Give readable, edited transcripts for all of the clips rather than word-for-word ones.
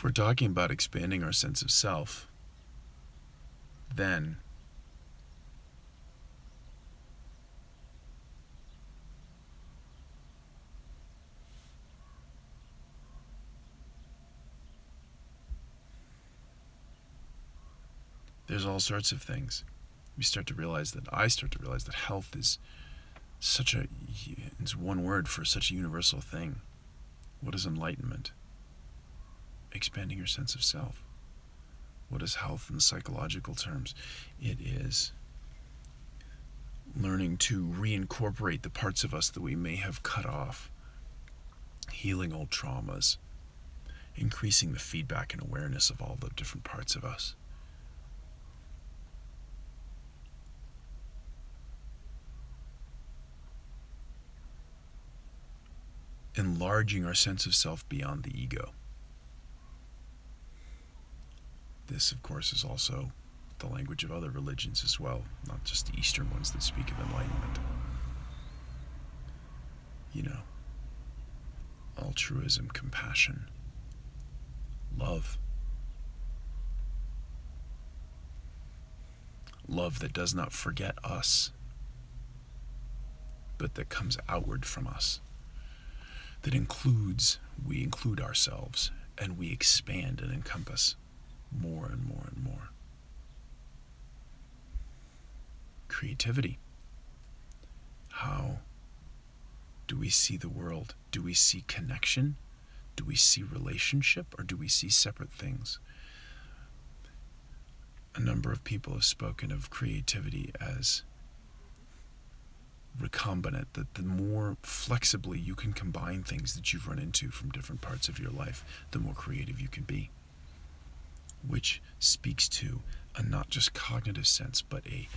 If we're talking about expanding our sense of self, then there's all sorts of things. I start to realize that health is it's one word for such a universal thing. What is enlightenment? Expanding your sense of self. What is health in psychological terms? It is learning to reincorporate the parts of us that we may have cut off, healing old traumas, increasing the feedback and awareness of all the different parts of us. Enlarging our sense of self beyond the ego. This, of course, is also the language of other religions as well, not just the Eastern ones that speak of enlightenment. Altruism, compassion, love. Love that does not forget us, but that comes outward from us. That we include ourselves, and we expand and encompass more and more and more. Creativity. How do we see the world? Do we see connection? Do we see relationship? Or do we see separate things? A number of people have spoken of creativity as recombinant, that the more flexibly you can combine things that you've run into from different parts of your life, the more creative you can be. Which speaks to a not just cognitive sense, but a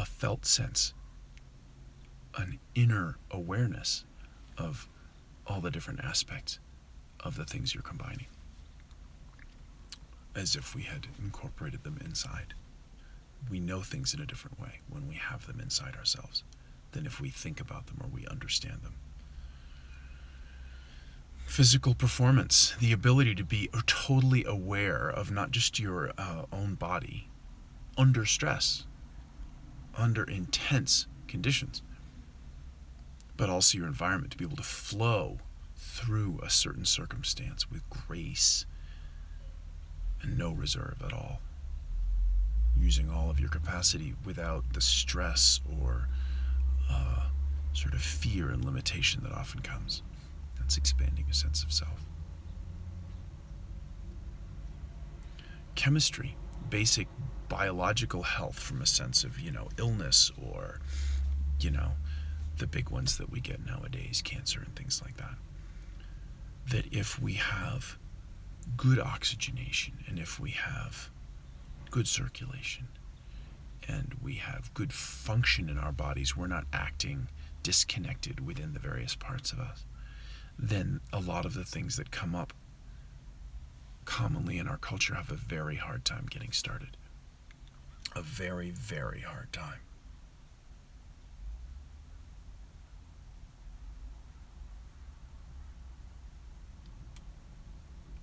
felt sense, an inner awareness of all the different aspects of the things you're combining, as if we had incorporated them inside. We know things in a different way when we have them inside ourselves than if we think about them or we understand them. Physical performance, the ability to be totally aware of not just your own body under stress, under intense conditions, but also your environment, to be able to flow through a certain circumstance with grace and no reserve at all, using all of your capacity without the stress or sort of fear and limitation that often comes. That's expanding a sense of self. Chemistry, basic biological health from a sense of, illness or, the big ones that we get nowadays, cancer and things like that. That if we have good oxygenation and if we have good circulation and we have good function in our bodies, we're not acting disconnected within the various parts of us, then a lot of the things that come up commonly in our culture have a very hard time getting started. A very, very hard time.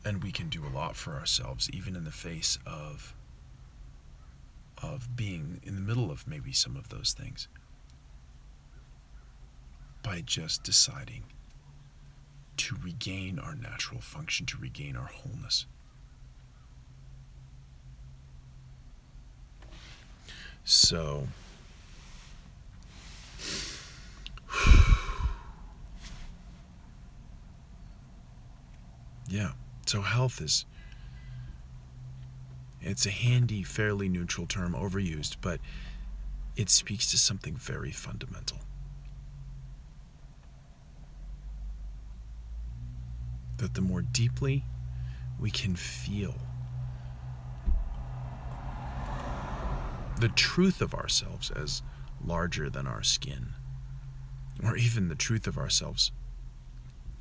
And we can do a lot for ourselves, even in the face of being in the middle of maybe some of those things, by just deciding to regain our natural function, to regain our wholeness. So, yeah. So health it's a handy, fairly neutral term, overused, but it speaks to something very fundamental. That the more deeply we can feel the truth of ourselves as larger than our skin, or even the truth of ourselves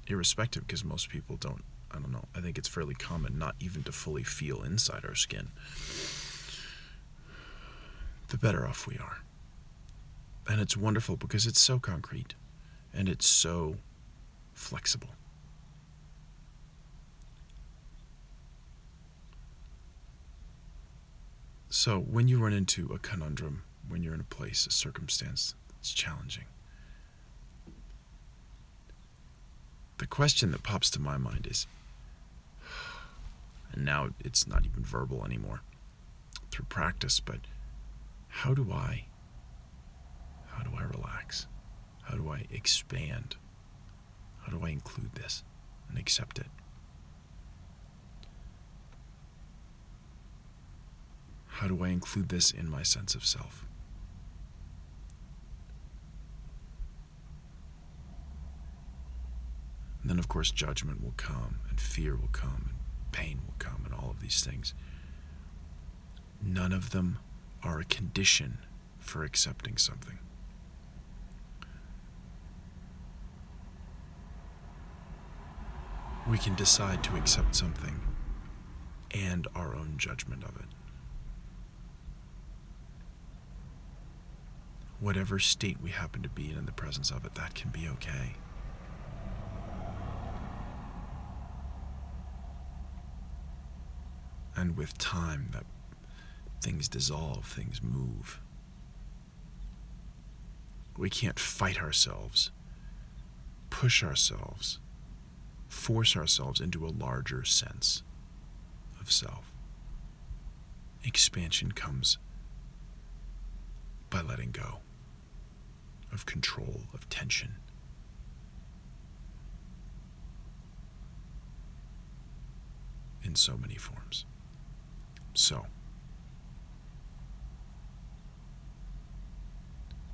irrespective, because most people don't, I think it's fairly common not even to fully feel inside our skin, the better off we are. And it's wonderful because it's so concrete and it's so flexible. So when you run into a conundrum, when you're in a place, a circumstance that's challenging, the question that pops to my mind is, and now it's not even verbal anymore through practice, but how do I relax? How do I expand? How do I include this and accept it? How do I include this in my sense of self? And then, of course, judgment will come, and fear will come, and pain will come, and all of these things. None of them are a condition for accepting something. We can decide to accept something and our own judgment of it. Whatever state we happen to be in the presence of it, that can be okay. And with time, that things dissolve, things move. We can't fight ourselves, push ourselves, force ourselves into a larger sense of self. Expansion comes by letting go of control, of tension. In so many forms. So,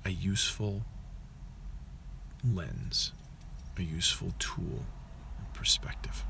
a useful lens, a useful tool, perspective